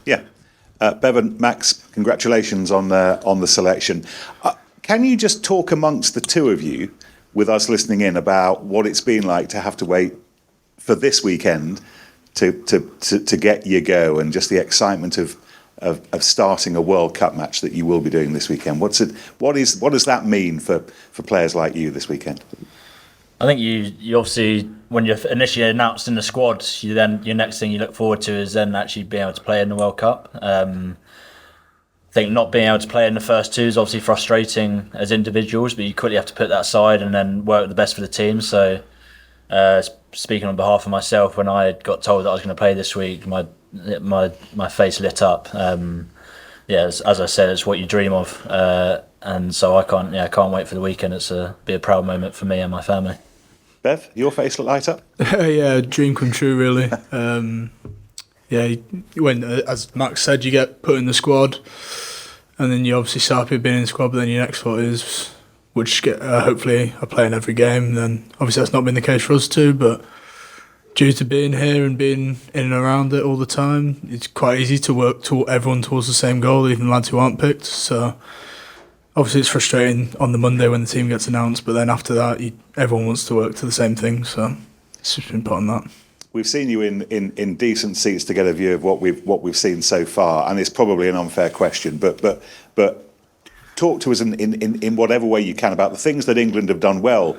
Yeah. Bevan, Max, congratulations on the selection. Can you just talk amongst the two of you, with us listening in, about what it's been like to have to wait for this weekend to get your go, and just the excitement of starting a World Cup match that you will be doing this weekend? What does that mean for players like you this weekend? I think you obviously, when you're initially announced in the squad, your next thing you look forward to is then actually being able to play in the World Cup. I think not being able to play in the first two is obviously frustrating as individuals, but you quickly have to put that aside and then work the best for the team. So, speaking on behalf of myself, when I got told that I was going to play this week, my face lit up. As I said, it's what you dream of, and so I can't wait for the weekend. It's be a proud moment for me and my family. Bev, your face light up? Yeah, dream come true, really. When, as Max said, you get put in the squad, and then you obviously start being in the squad, but then your next thought is, hopefully I play in every game. And then obviously that's not been the case for us too, but due to being here and being in and around it all the time, it's quite easy to work everyone towards the same goal, even lads who aren't picked. So obviously it's frustrating on the Monday when the team gets announced, but then after that, everyone wants to work to the same thing. So it's just important that. We've seen you in decent seats to get a view of what we've seen so far, and it's probably an unfair question, but talk to us in whatever way you can about the things that England have done well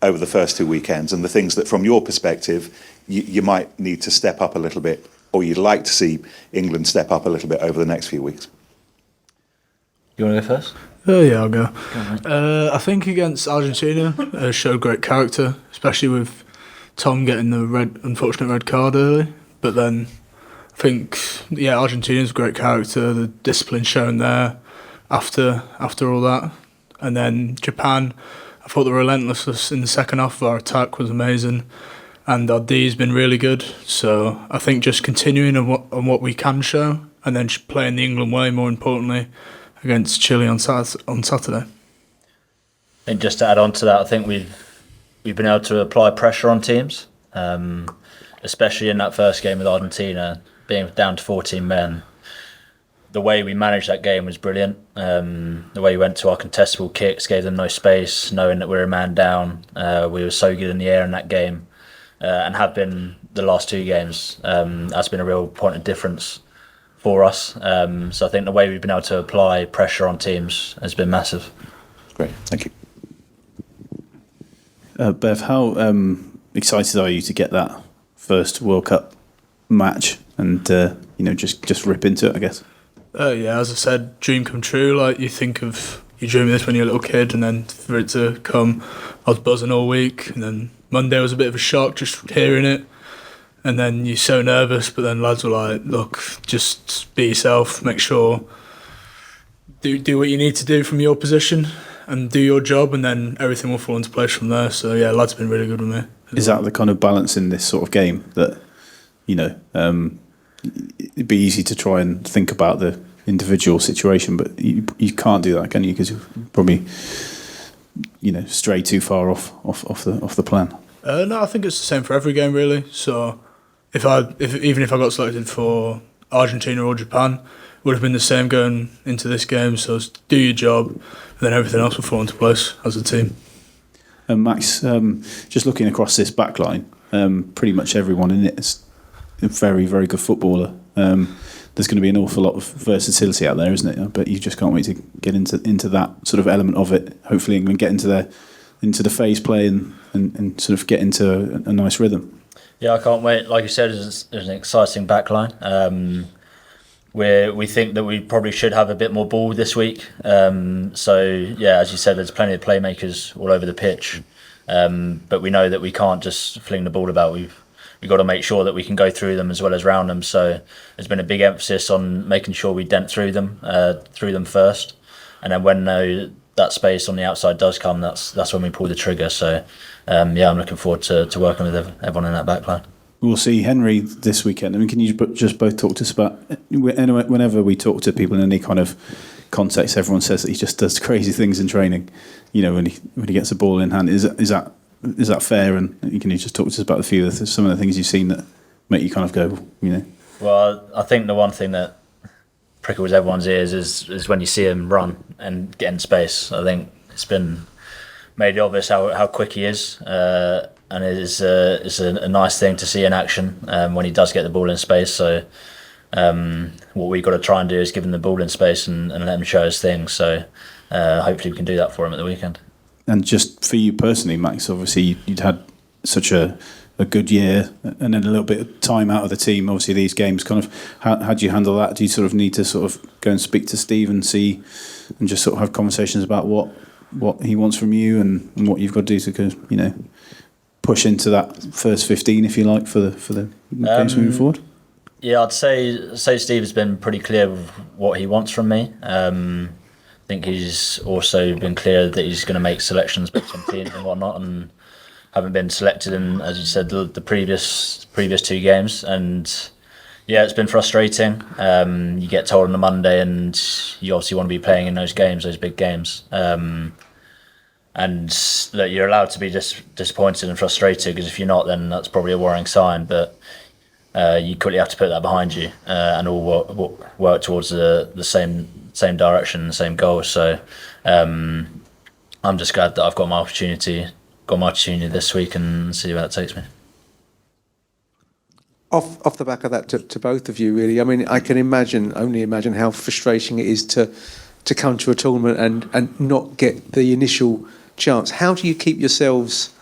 over the first two weekends, and the things that, from your perspective, you might need to step up a little bit, or you'd like to see England step up a little bit over the next few weeks. You want to go first? Yeah, I'll go. I think against Argentina, showed great character, especially with Tom getting the unfortunate red card early. But then I think, Argentina's great character, the discipline shown there after all that. And then Japan, I thought the relentlessness in the second half of our attack was amazing, and our D's been really good. So I think just continuing on what we can show, and then playing the England way, more importantly, against Chile on Saturday. And just to add on to that, I think we've been able to apply pressure on teams, especially in that first game with Argentina, being down to 14 men. The way we managed that game was brilliant. The way we went to our contestable kicks, gave them no space, knowing that we were a man down. We were so good in the air in that game, and have been the last two games. That's been a real point of difference for us. So I think the way we've been able to apply pressure on teams has been massive. Great, thank you. Bev, how excited are you to get that first World Cup match and just rip into it, I guess? As I said, dream come true. Like, you dream of this when you're a little kid, and then for it to come, I was buzzing all week, and then Monday was a bit of a shock just hearing it, and then you're so nervous, but then lads were like, look, just be yourself, make sure, do what you need to do from your position and do your job, and then everything will fall into place from there. So yeah, lads have been really good with me. Is that the kind of balance in this sort of game that, it'd be easy to try and think about the individual situation, but you can't do that, can you? Because you probably, stray too far off the plan. No, I think it's the same for every game, really. So even if I got selected for Argentina or Japan, it would have been the same going into this game. So do your job, and then everything else will fall into place as a team. And Max, just looking across this back line, pretty much everyone in it is a very, very good footballer. There's going to be an awful lot of versatility out there, isn't it? But you just can't wait to get into that sort of element of it. Hopefully England get into the phase play and sort of get into a nice rhythm. Yeah, I can't wait. Like you said, there's an exciting back line. We think that we probably should have a bit more ball this week. So yeah, as you said, there's plenty of playmakers all over the pitch. But we know that we can't just fling the ball about. We've got to make sure that we can go through them as well as round them. So there's been a big emphasis on making sure we dent through them first, and then when that space on the outside does come, that's when we pull the trigger. So I'm looking forward to working with everyone in that back line. We'll see Henry this weekend. I mean, can you just both talk to us about, whenever we talk to people in any kind of context, everyone says that he just does crazy things in training. When he gets a ball in hand, is that fair? And can you just talk to us about some of the things you've seen that make you kind of go, Well, I think the one thing that prickles everyone's ears is when you see him run and get in space. I think it's been made obvious how quick he is, and it's a nice thing to see in action when he does get the ball in space. So what we've got to try and do is give him the ball in space and let him show his thing. So hopefully we can do that for him at the weekend. And just for you personally, Max, obviously you'd had such a good year and then a little bit of time out of the team. Obviously these games kind of, how do you handle that? Do you sort of need to sort of go and speak to Steve and see and just sort of have conversations about what he wants from you and what you've got to do to push into that first 15, if you like, for the games moving forward? Yeah, I'd say Steve has been pretty clear with what he wants from me. I think he's also been clear that he's going to make selections based on teams and whatnot, and haven't been selected in, as you said, the previous 2 games. And yeah, it's been frustrating. You get told on a Monday, and you obviously want to be playing in those games, those big games. And that you're allowed to be disappointed and frustrated, because if you're not, then that's probably a worrying sign. But you quickly have to put that behind you and all work towards the same direction, the same goal. So I'm just glad that I've got my opportunity this week and see where that takes me. Off the back of that, to both of you, really. I mean, I can only imagine how frustrating it is to come to a tournament and not get the initial chance. How do you keep yourselves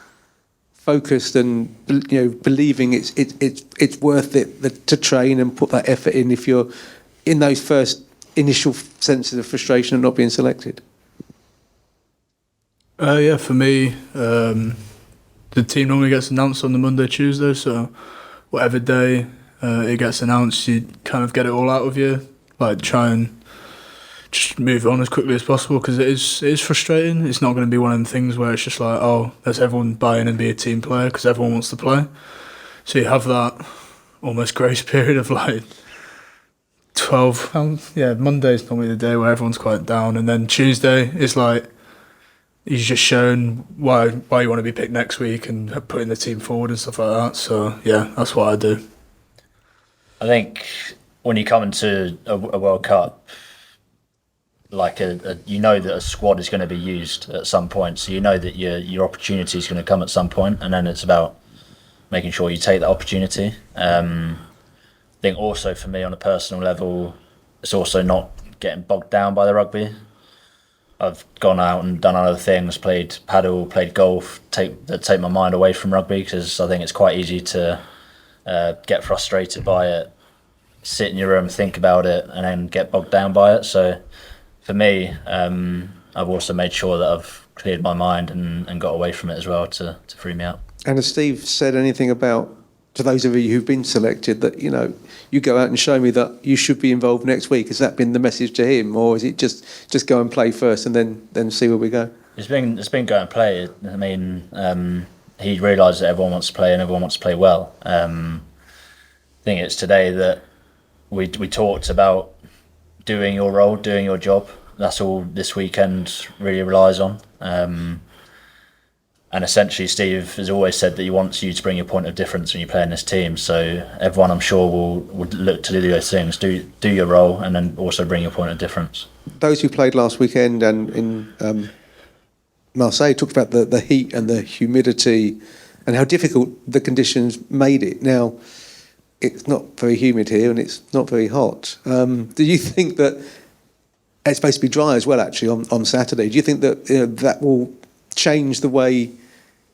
focused and believing it's worth it to train and put that effort in if you're in those first initial senses of frustration of not being selected? Yeah, for me, the team normally gets announced on the Monday, Tuesday, so whatever day it gets announced, you kind of get it all out of you, like try and just move on as quickly as possible, because it is frustrating. It's not going to be one of them things where it's just like, oh, let's everyone buy in and be a team player, because everyone wants to play. So you have that almost grace period of like 12. Monday's normally the day where everyone's quite down, and then Tuesday is like he's just shown why you want to be picked next week and putting the team forward and stuff like that. So yeah, that's what I do. I think when you come into a World Cup, like you know that a squad is going to be used at some point, so you know that your opportunity is going to come at some point, and then it's about making sure you take that opportunity. I think also for me on a personal level, it's also not getting bogged down by the rugby. I've gone out and done other things, played paddle, played golf, take my mind away from rugby, because I think it's quite easy to get frustrated by it, sit in your room, think about it, and then get bogged down by it. So for me, I've also made sure that I've cleared my mind and got away from it as well to free me up. And has Steve said anything about, to those of you who've been selected, that you go out and show me that you should be involved next week? Has that been the message to him, or is it just go and play first and then see where we go? It's been go and play. I mean, he realised that everyone wants to play and everyone wants to play well. I think it's today that we talked about doing your role, doing your job. That's all this weekend really relies on. And essentially, Steve has always said that he wants you to bring your point of difference when you play in this team. So everyone, I'm sure, will look to do those things, do your role, and then also bring your point of difference. Those who played last weekend and in Marseille talked about the heat and the humidity and how difficult the conditions made it. Now, it's not very humid here and it's not very hot. Do you think that it's supposed to be dry as well, actually, on Saturday? Do you think that that will change the way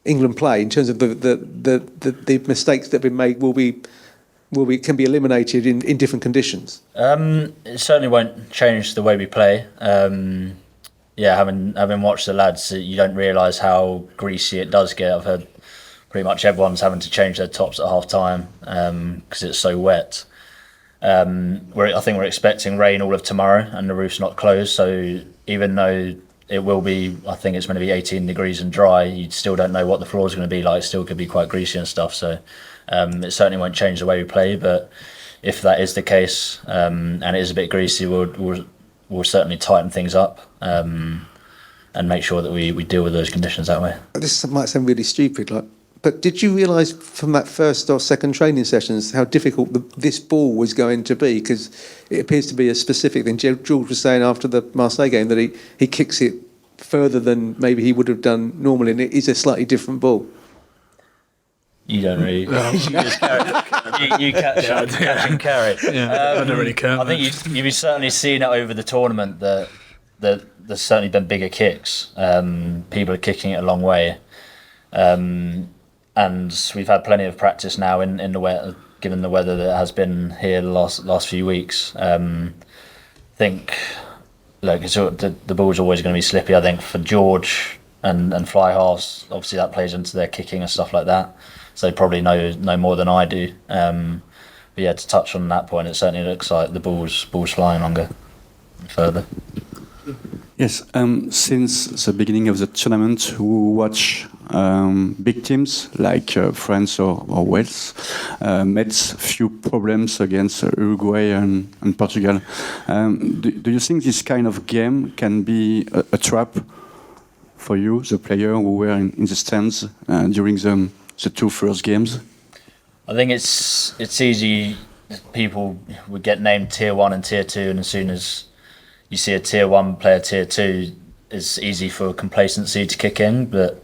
England play in terms of the mistakes that have been made can be eliminated in different conditions? It certainly won't change the way we play. Having watched the lads, you don't realise how greasy it does get. I've heard pretty much everyone's having to change their tops at half time because it's so wet. I think we're expecting rain all of tomorrow and the roof's not closed, so even though it will be, I think it's going to be 18 degrees and dry, you still don't know what the floor is going to be like. It still could be quite greasy and stuff, so it certainly won't change the way we play. But if that is the case and it is a bit greasy, we'll certainly tighten things up and make sure that we deal with those conditions that way. This might sound really stupid, But did you realise from that first or second training sessions how difficult this ball was going to be? Because it appears to be a specific thing. George was saying after the Marseille game that he kicks it further than maybe he would have done normally, and it is a slightly different ball. You don't really. You just carry, you catch and carry. Yeah, I don't really care. I think you've certainly seen it over the tournament that there's certainly been bigger kicks. People are kicking it a long way, and we've had plenty of practice now in the weather, given the weather that has been here the last few weeks. I think, look, the ball's always going to be slippy. I think for George and fly halves, obviously that plays into their kicking and stuff like that. So they probably know more than I do. But yeah, to touch on that point, it certainly looks like the ball's flying longer and further. Yes, since the beginning of the tournament, we watch big teams like France or Wales met few problems against Uruguay and Portugal. Do you think this kind of game can be a trap for you, the player who were in the stands during the two first games? I think it's easy. People would get named tier 1 and tier 2, and as soon as you see a tier 1 player tier 2, it's easy for complacency to kick in. But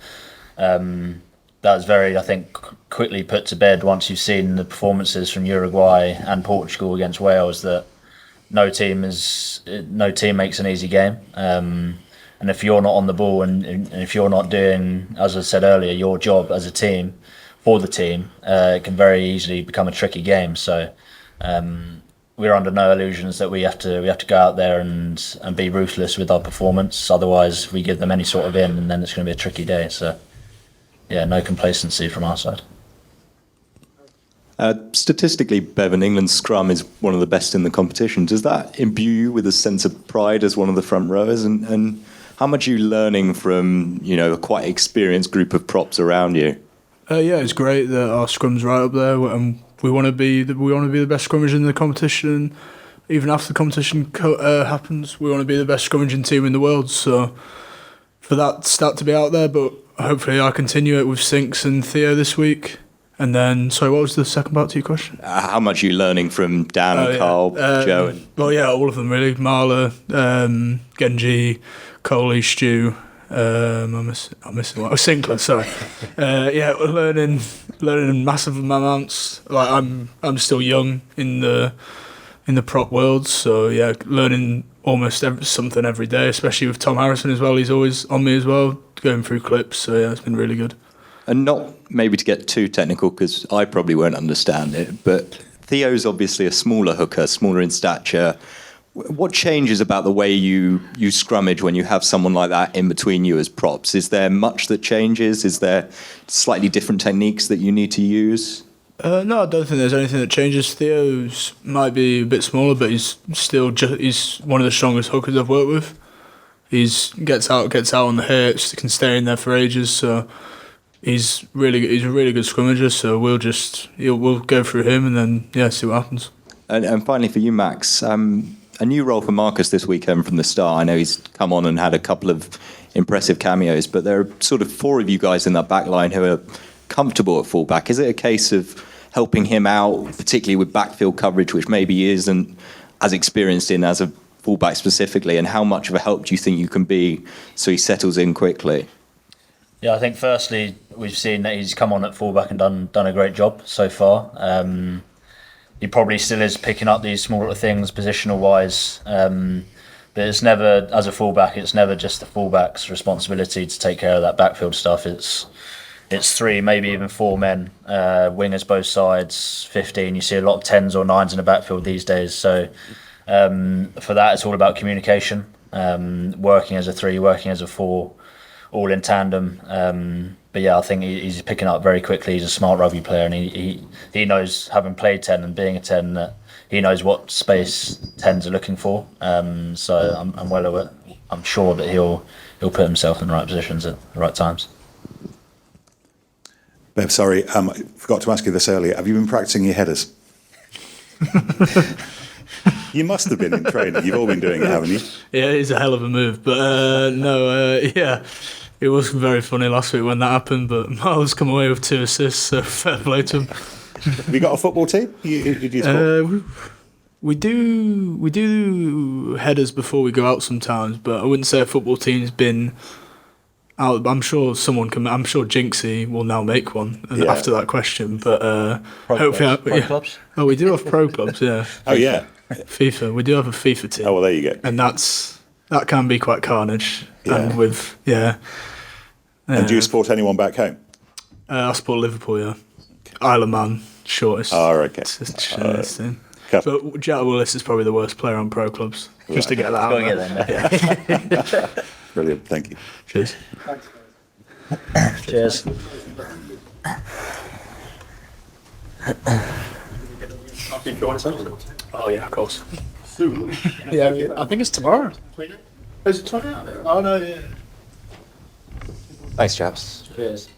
that was very, I think, quickly put to bed once you've seen the performances from Uruguay and Portugal against Wales, that no team makes an easy game. And if you're not on the ball and if you're not doing, as I said earlier, your job as a team for the team, it can very easily become a tricky game. So we're under no illusions that we have to go out there and be ruthless with our performance. Otherwise, we give them any sort of in, and then it's going to be a tricky day. So yeah, no complacency from our side. Statistically, Bevan, England's scrum is one of the best in the competition. Does that imbue you with a sense of pride as one of the front rowers? And how much are you learning from a quite experienced group of props around you? Yeah, it's great that our scrum's right up there, and we want to be the best scrummage in the competition. Even after the competition happens, we want to be the best scrummaging team in the world. So for that stat to be out there, but hopefully I continue it with Sinks and Theo this week. And then, sorry, what was the second part to your question? How much are you learning from Dan, Carl, Joe? Well, yeah, all of them really. Marla, Genji, Coley, Stu. I'm missing one. Oh, Sinclair, sorry. Yeah, we're learning massive amounts. Like I'm still young in the prop world, so yeah, learning almost something every day. Especially with Tom Harrison as well. He's always on me as well, going through clips. So yeah, it's been really good. And not maybe to get too technical, because I probably won't understand it, but Theo's obviously a smaller hooker, smaller in stature. What changes about the way you scrummage when you have someone like that in between you as props? Is there much that changes? Is there slightly different techniques that you need to use? No, I don't think there's anything that changes. Theo's might be a bit smaller, but he's still he's one of the strongest hookers I've worked with. He's gets out on the hips, can stay in there for ages. So he's a really good scrummager. So we'll go through him and then see what happens. And finally for you, Max. A new role for Marcus this weekend from the start. I know he's come on and had a couple of impressive cameos, but there are sort of 4 of you guys in that back line who are comfortable at fullback. Is it a case of helping him out, particularly with backfield coverage, which maybe he isn't as experienced in as a fullback specifically, and how much of a help do you think you can be so he settles in quickly? Yeah, I think firstly we've seen that he's come on at fullback and done a great job so far. He probably still is picking up these small little things positional wise, but it's never, as a fullback, it's never just the fullback's responsibility to take care of that backfield stuff. It's 3, maybe even 4 men, wingers both sides, 15. You see a lot of 10s or 9s in the backfield these days. So for that, it's all about communication, working as a 3, working as a 4, all in tandem. But yeah, I think he's picking up very quickly. He's a smart rugby player, and he knows, having played 10 and being a 10, that he knows what space 10s are looking for. So I'm well aware. I'm sure that he'll put himself in the right positions at the right times. Bev, sorry, I forgot to ask you this earlier. Have you been practicing your headers? You must have been in training. You've all been doing it, haven't you? Yeah, it's a hell of a move, but no, yeah. It was very funny last week when that happened, but Miles come away with 2 assists, so fair play to him. Have you got a football team? Who do you support? We do headers before we go out sometimes, but I wouldn't say a football team's been out. I'm sure Jinxie will now make one after that question, but hopefully, Pro clubs? Oh, we do have pro clubs, yeah. Oh, yeah. FIFA. We do have a FIFA team. Oh, well, there you go. And that can be quite carnage. Yeah. And And do you support anyone back home? I support Liverpool, yeah. Isle of Man, shortest. Oh, okay. It's just the shortest thing. Cuff. But Jack Willis is probably the worst player on pro clubs. Just to get that out. Go and get them. Brilliant, thank you. Cheers. Cheers. Oh yeah, of course. Yeah, I think it's tomorrow. Is it tomorrow? Oh no, yeah. Thanks, chaps. Cheers.